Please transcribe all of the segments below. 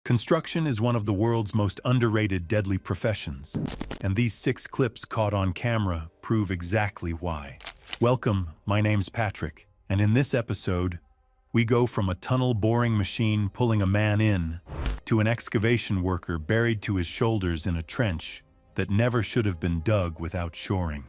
Construction is one of the world's most underrated deadly professions, and these 6 clips caught on camera prove exactly why. Welcome, my name's Patrick, and in this episode, we go from a tunnel boring machine pulling a man in to an excavation worker buried to his shoulders in a trench that never should have been dug without shoring.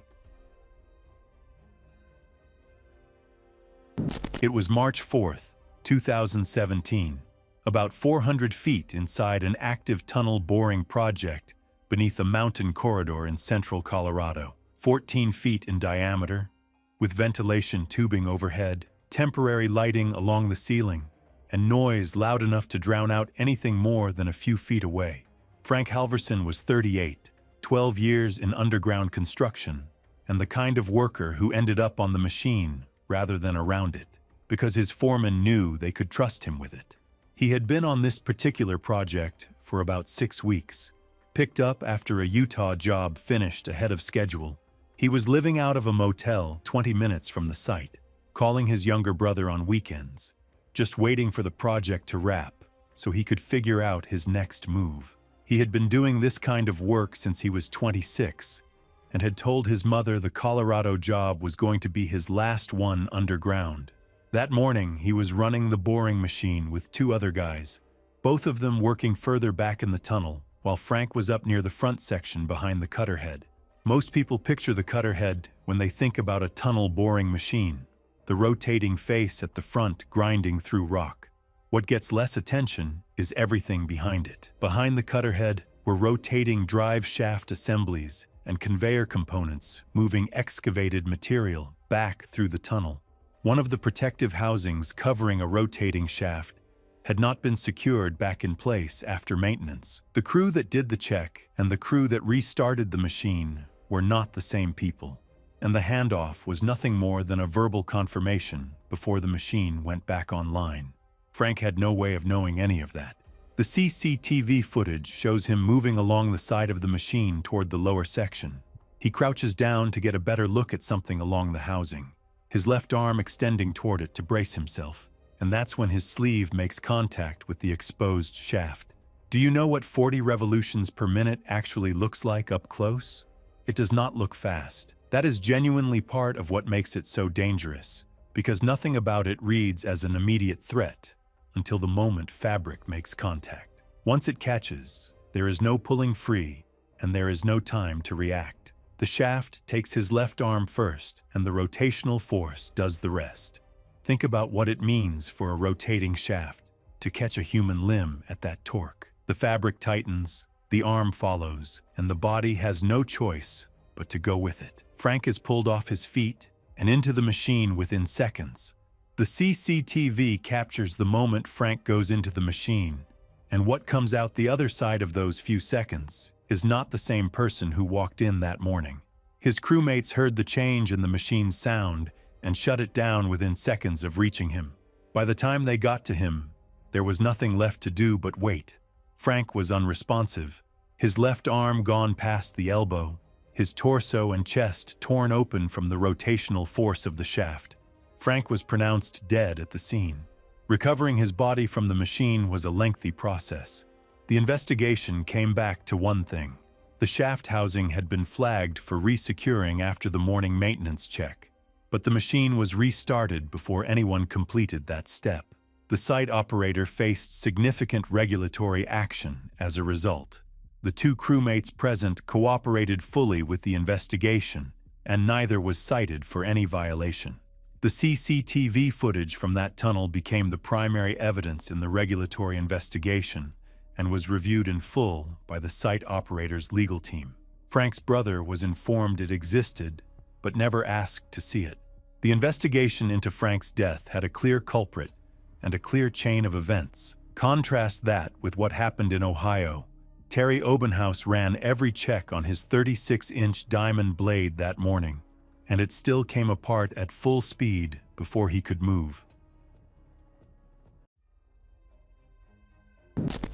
It was March 4th, 2017. About 400 feet inside an active tunnel boring project beneath a mountain corridor in central Colorado, 14 feet in diameter, with ventilation tubing overhead, temporary lighting along the ceiling, and noise loud enough to drown out anything more than a few feet away. Frank Halverson was 38, 12 years in underground construction, and the kind of worker who ended up on the machine rather than around it, because his foreman knew they could trust him with it. He had been on this particular project for about 6 weeks, picked up after a Utah job finished ahead of schedule. He was living out of a motel 20 minutes from the site, calling his younger brother on weekends, just waiting for the project to wrap so he could figure out his next move. He had been doing this kind of work since he was 26 and had told his mother the Colorado job was going to be his last one underground. That morning, he was running the boring machine with 2 other guys, both of them working further back in the tunnel, while Frank was up near the front section behind the cutter head. Most people picture the cutter head when they think about a tunnel boring machine, the rotating face at the front grinding through rock. What gets less attention is everything behind it. Behind the cutter head were rotating drive shaft assemblies and conveyor components moving excavated material back through the tunnel. One of the protective housings covering a rotating shaft had not been secured back in place after maintenance. The crew that did the check and the crew that restarted the machine were not the same people, and the handoff was nothing more than a verbal confirmation before the machine went back online. Frank had no way of knowing any of that. The CCTV footage shows him moving along the side of the machine toward the lower section. He crouches down to get a better look at something along the housing, his left arm extending toward it to brace himself, and that's when his sleeve makes contact with the exposed shaft. Do you know what 40 revolutions per minute actually looks like up close? It does not look fast. That is genuinely part of what makes it so dangerous, because nothing about it reads as an immediate threat until the moment fabric makes contact. Once it catches, there is no pulling free, and there is no time to react. The shaft takes his left arm first, and the rotational force does the rest. Think about what it means for a rotating shaft to catch a human limb at that torque. The fabric tightens, the arm follows, and the body has no choice but to go with it. Frank is pulled off his feet and into the machine within seconds. The CCTV captures the moment Frank goes into the machine, and what comes out the other side of those few seconds is not the same person who walked in that morning. His crewmates heard the change in the machine's sound and shut it down within seconds of reaching him. By the time they got to him, there was nothing left to do but wait. Frank was unresponsive, his left arm gone past the elbow, his torso and chest torn open from the rotational force of the shaft. Frank was pronounced dead at the scene. Recovering his body from the machine was a lengthy process. The investigation came back to one thing. The shaft housing had been flagged for resecuring after the morning maintenance check, but the machine was restarted before anyone completed that step. The site operator faced significant regulatory action as a result. The 2 crewmates present cooperated fully with the investigation, and neither was cited for any violation. The CCTV footage from that tunnel became the primary evidence in the regulatory investigation and was reviewed in full by the site operator's legal team. Frank's brother was informed it existed, but never asked to see it. The investigation into Frank's death had a clear culprit and a clear chain of events. Contrast that with what happened in Ohio. Terry Obenhaus ran every check on his 36-inch diamond blade that morning, and it still came apart at full speed before he could move.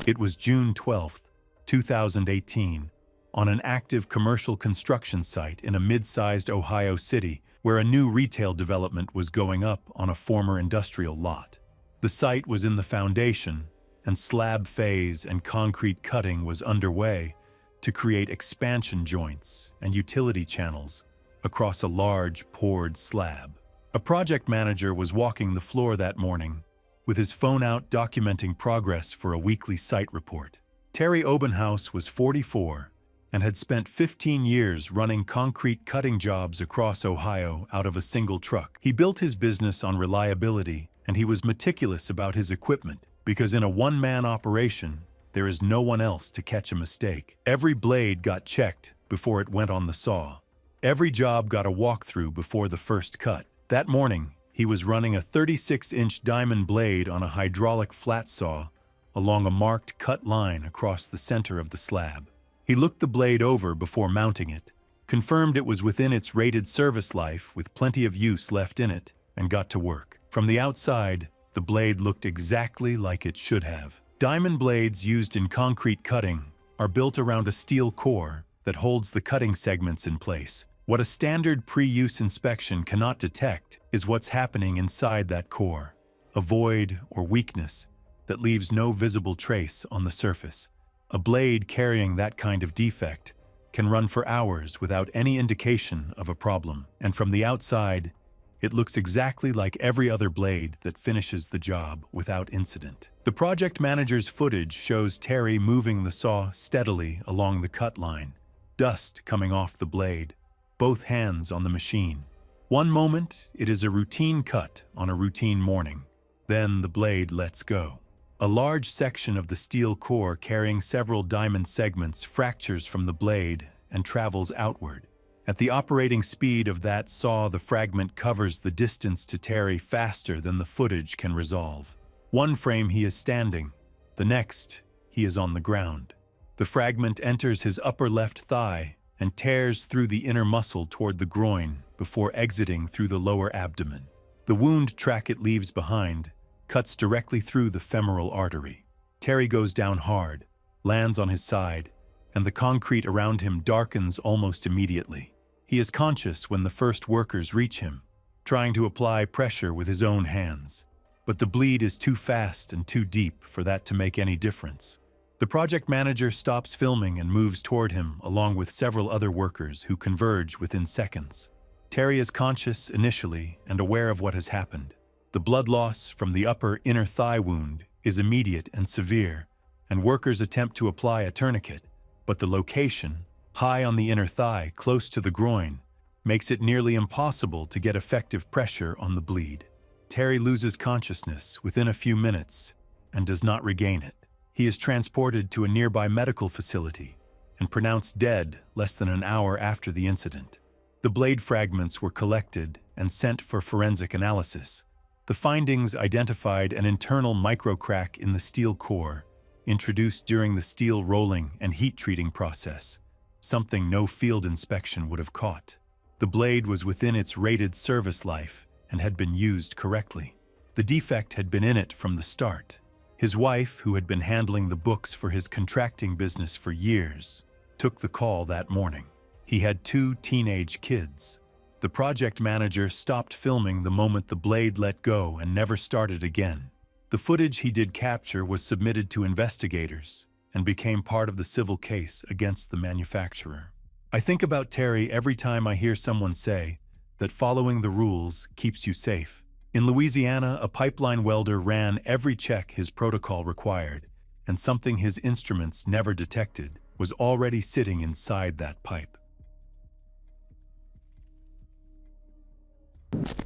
It was June 12, 2018, on an active commercial construction site in a mid-sized Ohio city where a new retail development was going up on a former industrial lot. The site was in the foundation, and slab phase and concrete cutting was underway to create expansion joints and utility channels across a large poured slab. A project manager was walking the floor that morning, with his phone out documenting progress for a weekly site report. Terry Obenhaus was 44 and had spent 15 years running concrete cutting jobs across Ohio out of a single truck. He built his business on reliability, and he was meticulous about his equipment, because in a one-man operation, there is no one else to catch a mistake. Every blade got checked before it went on the saw. Every job got a walkthrough before the first cut. That morning, he was running a 36-inch diamond blade on a hydraulic flat saw along a marked cut line across the center of the slab. He looked the blade over before mounting it, confirmed it was within its rated service life with plenty of use left in it, and got to work. From the outside, the blade looked exactly like it should have. Diamond blades used in concrete cutting are built around a steel core that holds the cutting segments in place. What a standard pre-use inspection cannot detect is what's happening inside that core, a void or weakness that leaves no visible trace on the surface. A blade carrying that kind of defect can run for hours without any indication of a problem, and from the outside, it looks exactly like every other blade that finishes the job without incident. The project manager's footage shows Terry moving the saw steadily along the cut line, dust coming off the blade, both hands on the machine. One moment, it is a routine cut on a routine morning. Then the blade lets go. A large section of the steel core carrying several diamond segments fractures from the blade and travels outward. At the operating speed of that saw, the fragment covers the distance to Terry faster than the footage can resolve. One frame he is standing, the next he is on the ground. The fragment enters his upper left thigh and tears through the inner muscle toward the groin before exiting through the lower abdomen. The wound track it leaves behind cuts directly through the femoral artery. Terry goes down hard, lands on his side, and the concrete around him darkens almost immediately. He is conscious when the first workers reach him, trying to apply pressure with his own hands. But the bleed is too fast and too deep for that to make any difference. The project manager stops filming and moves toward him along with several other workers who converge within seconds. Terry is conscious initially and aware of what has happened. The blood loss from the upper inner thigh wound is immediate and severe, and workers attempt to apply a tourniquet, but the location, high on the inner thigh close to the groin, makes it nearly impossible to get effective pressure on the bleed. Terry loses consciousness within a few minutes and does not regain it. He is transported to a nearby medical facility and pronounced dead less than an hour after the incident. The blade fragments were collected and sent for forensic analysis. The findings identified an internal microcrack in the steel core, introduced during the steel rolling and heat treating process, something no field inspection would have caught. The blade was within its rated service life and had been used correctly. The defect had been in it from the start. His wife, who had been handling the books for his contracting business for years, took the call that morning. He had 2 teenage kids. The project manager stopped filming the moment the blade let go and never started again. The footage he did capture was submitted to investigators and became part of the civil case against the manufacturer. I think about Terry every time I hear someone say that following the rules keeps you safe. In Louisiana, a pipeline welder ran every check his protocol required, and something his instruments never detected was already sitting inside that pipe.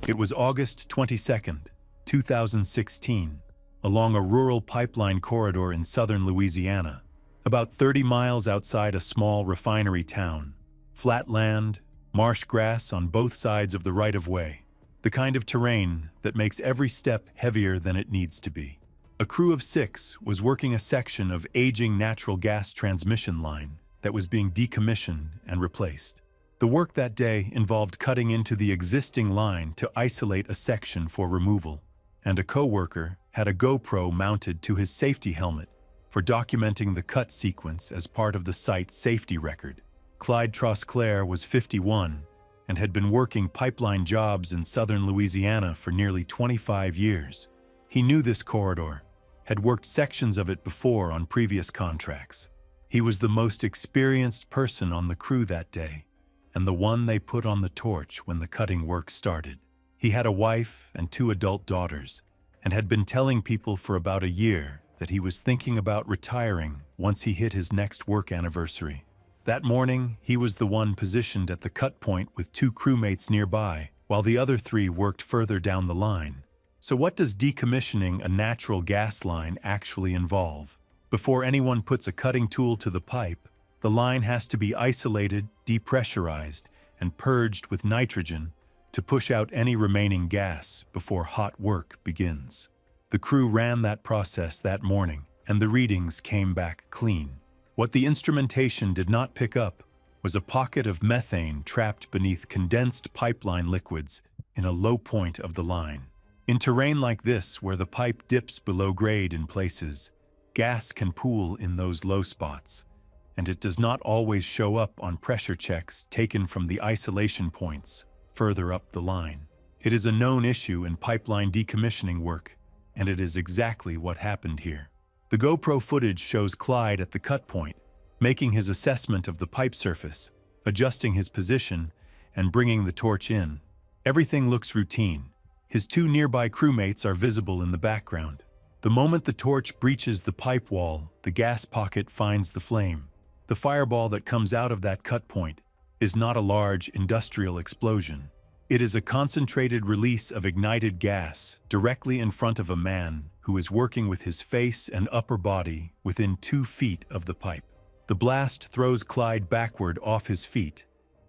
It was August 22, 2016, along a rural pipeline corridor in southern Louisiana, about 30 miles outside a small refinery town. Flat land, marsh grass on both sides of the right-of-way, the kind of terrain that makes every step heavier than it needs to be. A crew of 6 was working a section of aging natural gas transmission line that was being decommissioned and replaced. The work that day involved cutting into the existing line to isolate a section for removal, and a co-worker had a GoPro mounted to his safety helmet for documenting the cut sequence as part of the site's safety record. Clyde Trosclair was 51 and had been working pipeline jobs in southern Louisiana for nearly 25 years. He knew this corridor, had worked sections of it before on previous contracts. He was the most experienced person on the crew that day, and the one they put on the torch when the cutting work started. He had a wife and 2 adult daughters, and had been telling people for about a year that he was thinking about retiring once he hit his next work anniversary. That morning, he was the one positioned at the cut point with 2 crewmates nearby, while the other 3 worked further down the line. So what does decommissioning a natural gas line actually involve? Before anyone puts a cutting tool to the pipe, the line has to be isolated, depressurized, and purged with nitrogen to push out any remaining gas before hot work begins. The crew ran that process that morning, and the readings came back clean. What the instrumentation did not pick up was a pocket of methane trapped beneath condensed pipeline liquids in a low point of the line. In terrain like this, where the pipe dips below grade in places, gas can pool in those low spots, and it does not always show up on pressure checks taken from the isolation points further up the line. It is a known issue in pipeline decommissioning work, and it is exactly what happened here. The GoPro footage shows Clyde at the cut point, making his assessment of the pipe surface, adjusting his position, and bringing the torch in. Everything looks routine. His 2 nearby crewmates are visible in the background. The moment the torch breaches the pipe wall, the gas pocket finds the flame. The fireball that comes out of that cut point is not a large industrial explosion. It is a concentrated release of ignited gas directly in front of a man who is working with his face and upper body within 2 feet of the pipe. The blast throws Clyde backward off his feet,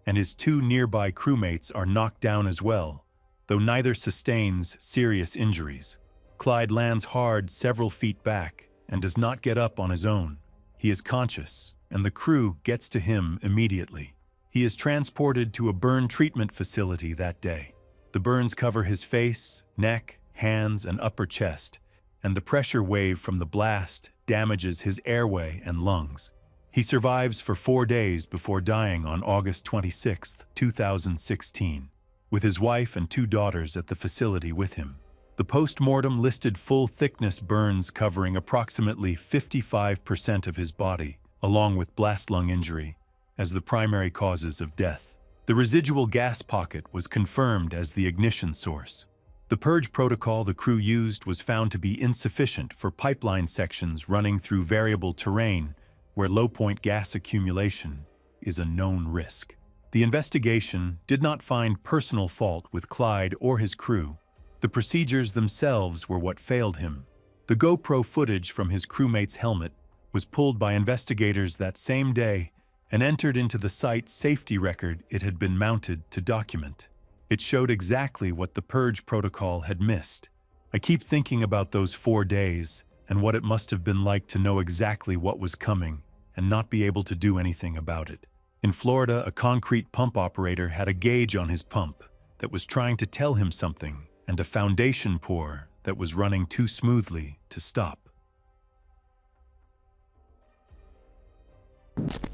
and his 2 nearby crewmates are knocked down as well, though neither sustains serious injuries. Clyde lands hard several feet back and does not get up on his own. He is conscious, and the crew gets to him immediately. He is transported to a burn treatment facility that day. The burns cover his face, neck, hands, and upper chest, and the pressure wave from the blast damages his airway and lungs. He survives for 4 days before dying on August 26, 2016, with his wife and 2 daughters at the facility with him. The post-mortem listed full-thickness burns covering approximately 55% of his body, along with blast lung injury, as the primary causes of death. The residual gas pocket was confirmed as the ignition source. The purge protocol the crew used was found to be insufficient for pipeline sections running through variable terrain where low-point gas accumulation is a known risk. The investigation did not find personal fault with Clyde or his crew. The procedures themselves were what failed him. The GoPro footage from his crewmate's helmet was pulled by investigators that same day and entered into the site's safety record it had been mounted to document. It showed exactly what the purge protocol had missed. I keep thinking about those 4 days and what it must have been like to know exactly what was coming and not be able to do anything about it. In Florida, a concrete pump operator had a gauge on his pump that was trying to tell him something, and a foundation pour that was running too smoothly to stop.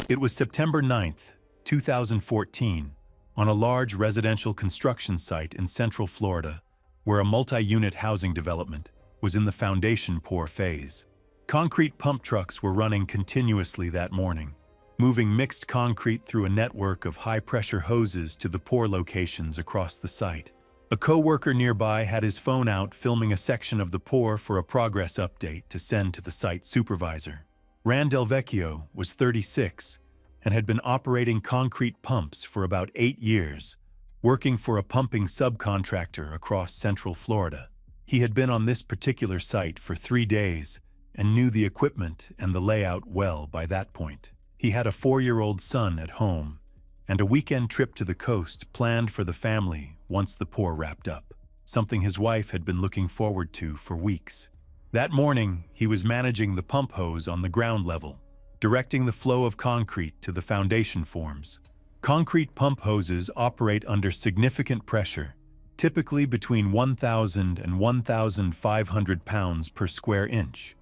It was September 9th, 2014, on a large residential construction site in Central Florida, where a multi-unit housing development was in the foundation pour phase. Concrete pump trucks were running continuously that morning, moving mixed concrete through a network of high-pressure hoses to the pour locations across the site. A co-worker nearby had his phone out filming a section of the pour for a progress update to send to the site supervisor. Rand Delvecchio was 36 and had been operating concrete pumps for about 8 years, working for a pumping subcontractor across Central Florida. He had been on this particular site for 3 days and knew the equipment and the layout well by that point. He had a 4-year-old son at home and a weekend trip to the coast planned for the family once the pour wrapped up, something his wife had been looking forward to for weeks. That morning, he was managing the pump hose on the ground level, directing the flow of concrete to the foundation forms. Concrete pump hoses operate under significant pressure, typically between 1,000 and 1,500 pounds per square inch,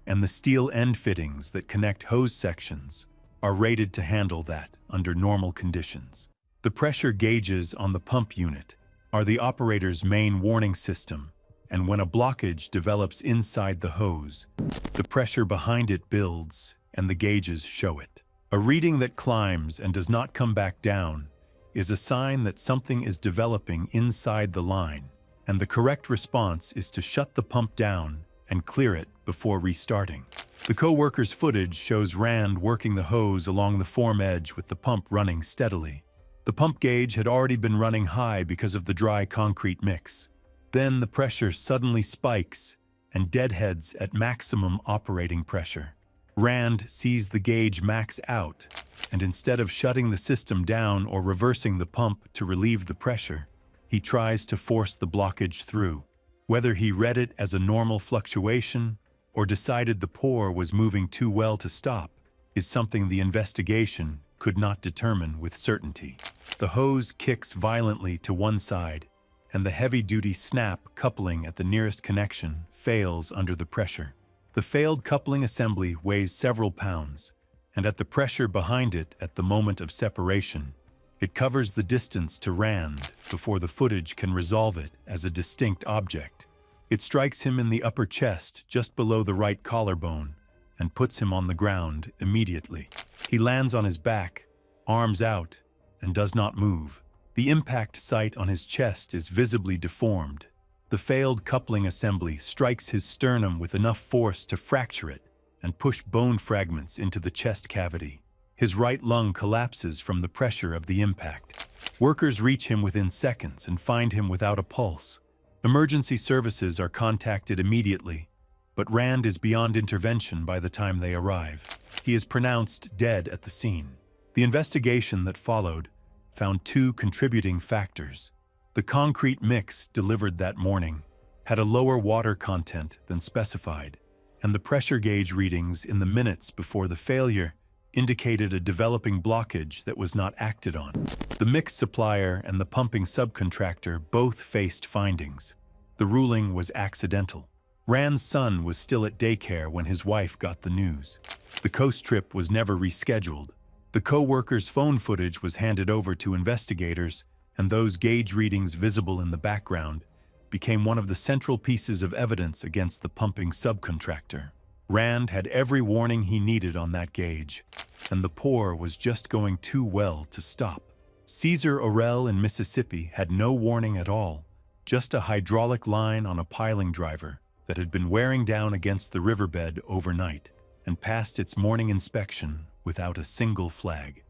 and the steel end fittings that connect hose sections are rated to handle that under normal conditions. The pressure gauges on the pump unit are the operator's main warning system and when a blockage develops inside the hose, the pressure behind it builds and the gauges show it. A reading that climbs and does not come back down is a sign that something is developing inside the line, and the correct response is to shut the pump down and clear it before restarting. The co-worker's footage shows Rand working the hose along the form edge with the pump running steadily. The pump gauge had already been running high because of the dry concrete mix. Then the pressure suddenly spikes and deadheads at maximum operating pressure. Rand sees the gauge max out, and instead of shutting the system down or reversing the pump to relieve the pressure, he tries to force the blockage through. Whether he read it as a normal fluctuation or decided the pour was moving too well to stop is something the investigation could not determine with certainty. The hose kicks violently to one side, and the heavy-duty snap coupling at the nearest connection fails under the pressure. The failed coupling assembly weighs several pounds, and at the pressure behind it at the moment of separation, it covers the distance to Rand before the footage can resolve it as a distinct object. It strikes him in the upper chest just below the right collarbone and puts him on the ground immediately. He lands on his back, arms out, and does not move. The impact site on his chest is visibly deformed. The failed coupling assembly strikes his sternum with enough force to fracture it and push bone fragments into the chest cavity. His right lung collapses from the pressure of the impact. Workers reach him within seconds and find him without a pulse. Emergency services are contacted immediately, but Rand is beyond intervention by the time they arrive. He is pronounced dead at the scene. The investigation that followed found two contributing factors. The concrete mix delivered that morning had a lower water content than specified, and the pressure gauge readings in the minutes before the failure indicated a developing blockage that was not acted on. The mix supplier and the pumping subcontractor both faced findings. The ruling was accidental. Rand's son was still at daycare when his wife got the news. The coast trip was never rescheduled. The co-worker's phone footage was handed over to investigators, and those gauge readings visible in the background became one of the central pieces of evidence against the pumping subcontractor. Rand had every warning he needed on that gauge, and the pour was just going too well to stop. Cesar Orell in Mississippi had no warning at all, just a hydraulic line on a piling driver that had been wearing down against the riverbed overnight and passed its morning inspection without a single flag.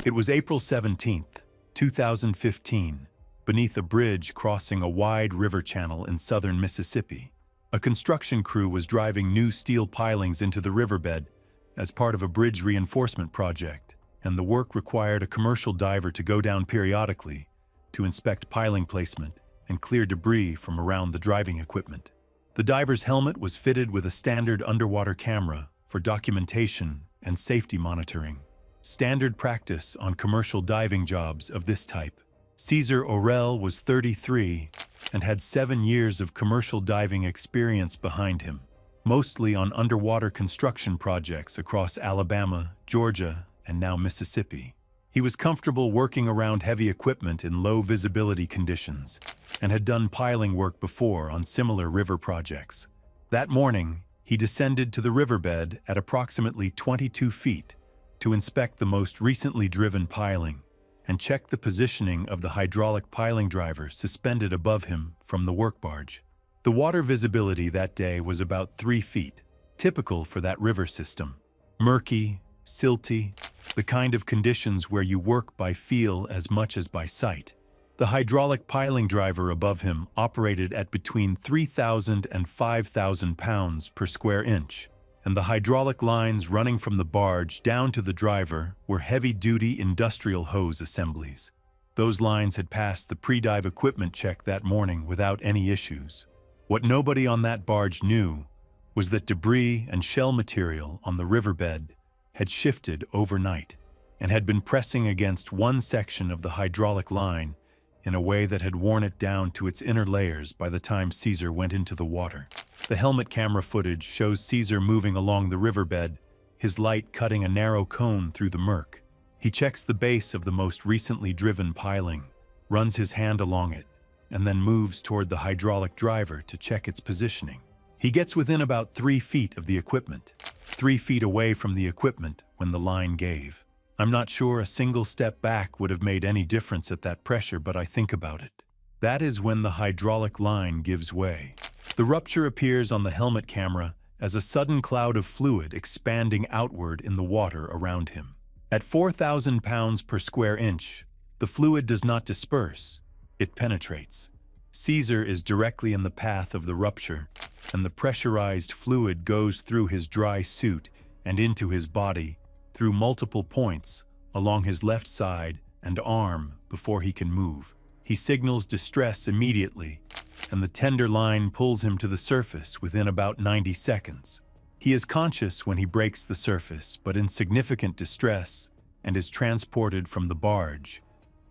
It was April 17th, 2015, beneath a bridge crossing a wide river channel in southern Mississippi. A construction crew was driving new steel pilings into the riverbed as part of a bridge reinforcement project, and the work required a commercial diver to go down periodically to inspect piling placement and clear debris from around the driving equipment. The diver's helmet was fitted with a standard underwater camera for documentation and safety monitoring, standard practice on commercial diving jobs of this type. Cesar Orell was 33 and had 7 years of commercial diving experience behind him, mostly on underwater construction projects across Alabama, Georgia, and now Mississippi. He was comfortable working around heavy equipment in low visibility conditions and had done piling work before on similar river projects. That morning, he descended to the riverbed at approximately 22 feet to inspect the most recently driven piling and check the positioning of the hydraulic piling driver suspended above him from the work barge. The water visibility that day was about 3 feet, typical for that river system. Murky, silty, the kind of conditions where you work by feel as much as by sight. The hydraulic piling driver above him operated at between 3,000 and 5,000 pounds per square inch, and the hydraulic lines running from the barge down to the driver were heavy-duty industrial hose assemblies. Those lines had passed the pre-dive equipment check that morning without any issues. What nobody on that barge knew was that debris and shell material on the riverbed had shifted overnight and had been pressing against one section of the hydraulic line in a way that had worn it down to its inner layers by the time Cesar went into the water. The helmet camera footage shows Cesar moving along the riverbed, his light cutting a narrow cone through the murk. He checks the base of the most recently driven piling, runs his hand along it, and then moves toward the hydraulic driver to check its positioning. He gets within about 3 feet of the equipment, 3 feet away from the equipment when the line gave. I'm not sure a single step back would have made any difference at that pressure, but I think about it. That is when the hydraulic line gives way. The rupture appears on the helmet camera as a sudden cloud of fluid expanding outward in the water around him. At 4,000 pounds per square inch, the fluid does not disperse, it penetrates. Caesar is directly in the path of the rupture, and the pressurized fluid goes through his dry suit and into his body through multiple points along his left side and arm before he can move. He signals distress immediately, and the tender line pulls him to the surface within about 90 seconds. He is conscious when he breaks the surface, but in significant distress, and is transported from the barge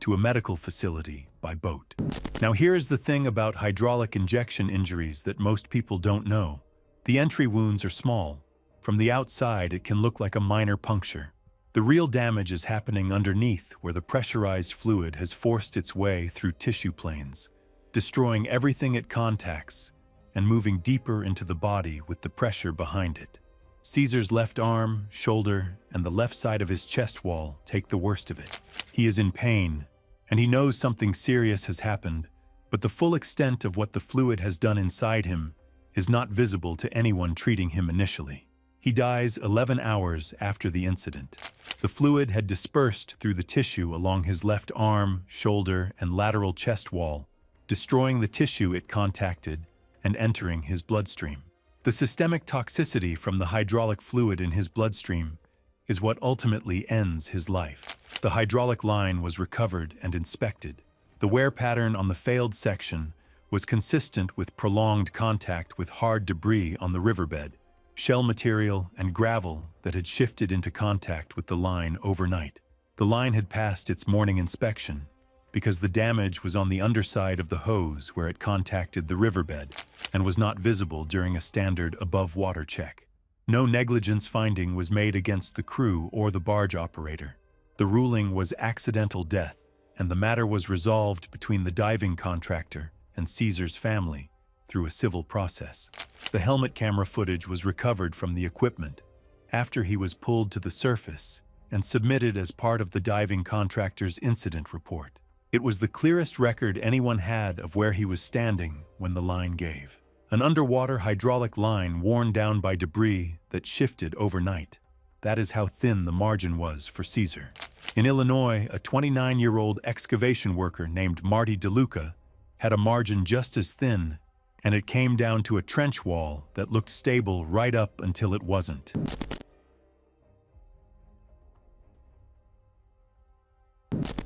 to a medical facility by boat. Now here is the thing about hydraulic injection injuries that most people don't know. The entry wounds are small. From the outside, it can look like a minor puncture. The real damage is happening underneath, where the pressurized fluid has forced its way through tissue planes, destroying everything it contacts and moving deeper into the body with the pressure behind it. Caesar's left arm, shoulder, and the left side of his chest wall take the worst of it. He is in pain, and he knows something serious has happened, but the full extent of what the fluid has done inside him is not visible to anyone treating him initially. He dies 11 hours after the incident. The fluid had dispersed through the tissue along his left arm, shoulder, and lateral chest wall, destroying the tissue it contacted and entering his bloodstream. The systemic toxicity from the hydraulic fluid in his bloodstream is what ultimately ends his life. The hydraulic line was recovered and inspected. The wear pattern on the failed section was consistent with prolonged contact with hard debris on the riverbed, shell material, and gravel that had shifted into contact with the line overnight. The line had passed its morning inspection because the damage was on the underside of the hose where it contacted the riverbed and was not visible during a standard above-water check. No negligence finding was made against the crew or the barge operator. The ruling was accidental death, and the matter was resolved between the diving contractor and Caesar's family through a civil process. The helmet camera footage was recovered from the equipment after he was pulled to the surface and submitted as part of the diving contractor's incident report. It was the clearest record anyone had of where he was standing when the line gave. An underwater hydraulic line worn down by debris that shifted overnight. That is how thin the margin was for Caesar. In Illinois, a 29-year-old excavation worker named Marty DeLuca had a margin just as thin, and it came down to a trench wall that looked stable right up until it wasn't.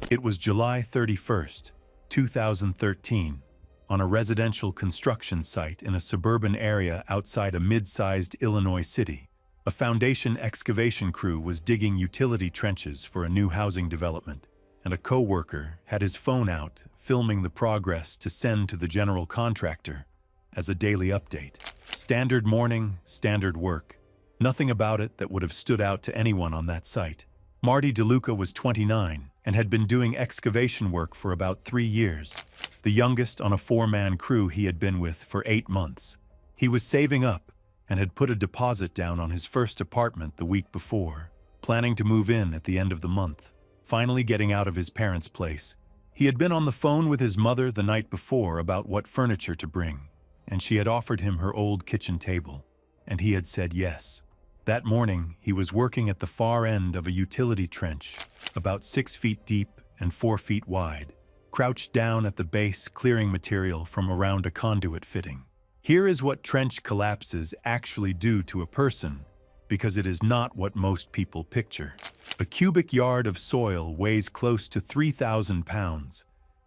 It was July 31st, 2013, on a residential construction site in a suburban area outside a mid-sized Illinois city. A foundation excavation crew was digging utility trenches for a new housing development, and a co-worker had his phone out, filming the progress to send to the general contractor as a daily update. Standard morning, standard work. Nothing about it that would have stood out to anyone on that site. Marty DeLuca was 29 and had been doing excavation work for about 3 years, the youngest on a 4-man crew he had been with for 8 months. He was saving up and had put a deposit down on his first apartment the week before, planning to move in at the end of the month, finally getting out of his parents' place. He had been on the phone with his mother the night before about what furniture to bring, and she had offered him her old kitchen table, and he had said yes. That morning, he was working at the far end of a utility trench, about 6 feet deep and 4 feet wide, crouched down at the base clearing material from around a conduit fitting. Here is what trench collapses actually do to a person, because it is not what most people picture. A cubic yard of soil weighs close to 3,000 pounds,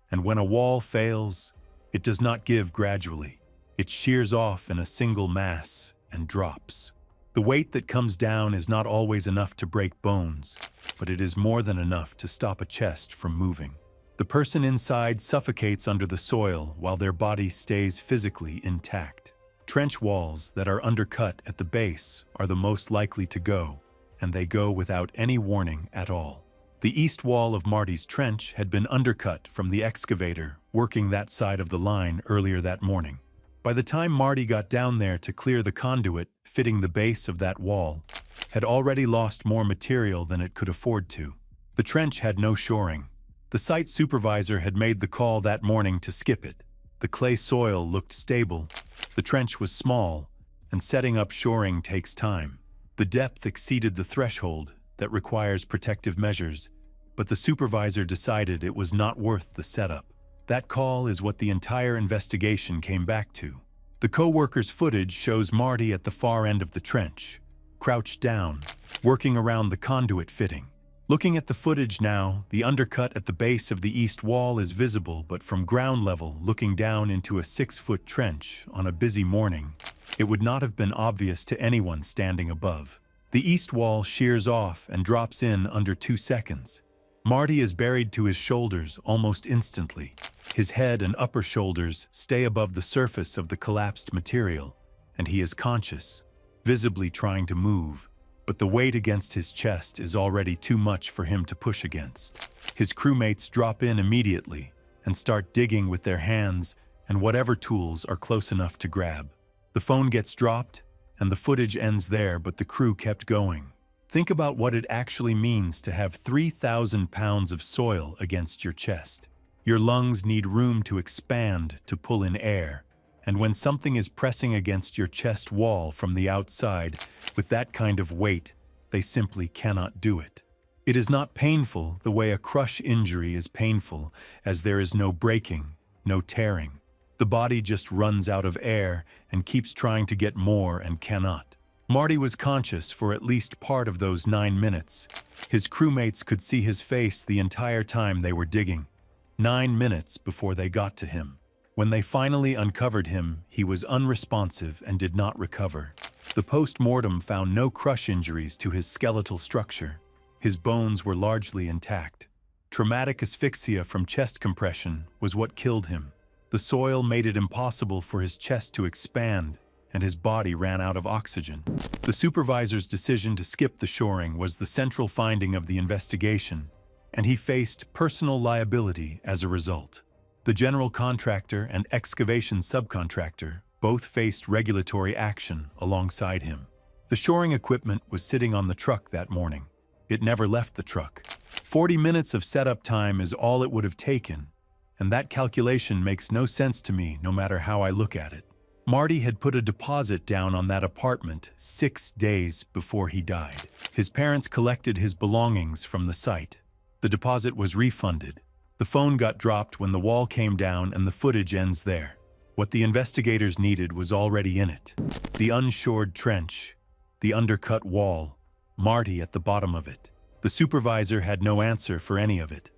and when a wall fails, it does not give gradually. It shears off in a single mass and drops. The weight that comes down is not always enough to break bones, but it is more than enough to stop a chest from moving. The person inside suffocates under the soil while their body stays physically intact. Trench walls that are undercut at the base are the most likely to go, and they go without any warning at all. The east wall of Marty's trench had been undercut from the excavator working that side of the line earlier that morning. By the time Marty got down there to clear the conduit fitting the base of that wall, had already lost more material than it could afford to. The trench had no shoring. The site supervisor had made the call that morning to skip it. The clay soil looked stable. The trench was small, and setting up shoring takes time. The depth exceeded the threshold that requires protective measures, but the supervisor decided it was not worth the setup. That call is what the entire investigation came back to. The co-worker's footage shows Marty at the far end of the trench, crouched down, working around the conduit fitting. Looking at the footage now, the undercut at the base of the east wall is visible, but from ground level, looking down into a 6-foot trench on a busy morning, it would not have been obvious to anyone standing above. The east wall shears off and drops in under 2 seconds. Marty is buried to his shoulders almost instantly. His head and upper shoulders stay above the surface of the collapsed material, and he is conscious, visibly trying to move, but the weight against his chest is already too much for him to push against. His crewmates drop in immediately and start digging with their hands and whatever tools are close enough to grab. The phone gets dropped, and the footage ends there, but the crew kept going. Think about what it actually means to have 3,000 pounds of soil against your chest. Your lungs need room to expand to pull in air, and when something is pressing against your chest wall from the outside with that kind of weight, they simply cannot do it. It is not painful the way a crush injury is painful, as there is no breaking, no tearing. The body just runs out of air and keeps trying to get more and cannot. Marty was conscious for at least part of those 9 minutes. His crewmates could see his face the entire time they were digging. 9 minutes before they got to him. When they finally uncovered him, he was unresponsive and did not recover. The post-mortem found no crush injuries to his skeletal structure. His bones were largely intact. Traumatic asphyxia from chest compression was what killed him. The soil made it impossible for his chest to expand, and his body ran out of oxygen. The supervisor's decision to skip the shoring was the central finding of the investigation, and he faced personal liability as a result. The general contractor and excavation subcontractor both faced regulatory action alongside him. The shoring equipment was sitting on the truck that morning. It never left the truck. 40 minutes of setup time is all it would have taken, and that calculation makes no sense to me no matter how I look at it. Marty had put a deposit down on that apartment 6 days before he died. His parents collected his belongings from the site. The deposit was refunded. The phone got dropped when the wall came down, and the footage ends there. What the investigators needed was already in it. The unshored trench, the undercut wall, Marty at the bottom of it. The supervisor had no answer for any of it.